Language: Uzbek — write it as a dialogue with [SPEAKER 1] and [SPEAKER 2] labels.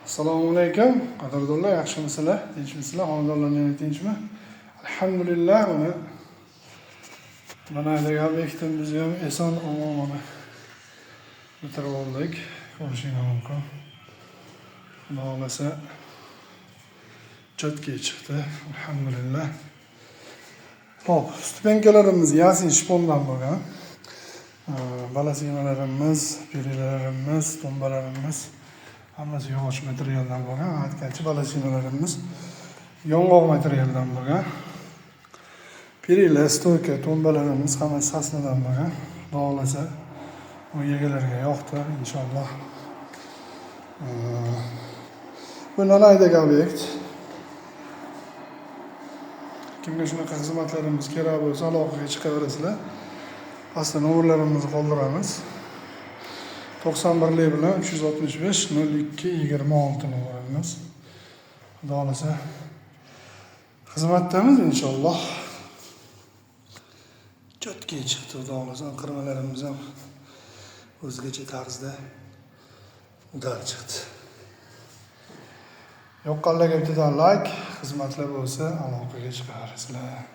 [SPEAKER 1] Assalomu alaykum. Qadrdonlar, yaxshimisizlar? Tinchmisizlar? Xonadonlarning tinchmi? Alhamdulillah, mana obyektimizni ham eson omon bitirib oldik. Ko'rishingiz mumkin. Xudo xolasa chatga chiqdi. Alhamdulillah. Xo'p, stupenkalarimiz yasin shpondan bo'lgan. Balasimalarimiz, perilarimiz, tombalarimiz hammasi yog'och materialdan bo'lgan. Aytgancha balasimalarimiz yong'oq materialdan bo'lgan. Perilar, stoyka, tombalarimiz hammasi sasnadan bo'lgan. Xudo xolasa bu egalariga yoqdi inshaalloh. Bu nalaydagi obyekt. Kimga shunaqa xizmatlarimiz kerak bo'lsa, aloqaga chiqaverasizlar. Pastda nomerlarimizni qoldiramiz. 91 bilan 365 02 26 nomerimiz. Xudo xolasa xizmatdamiz inshaalloh. Chatga chiqdi, xudo xolasa qirmalarimiz ham o'zgacha tarzda udar chiqdi. Yoqqanlarga bittadan like, xizmatlar bo'lsa aloqaga chiqaverasizlar.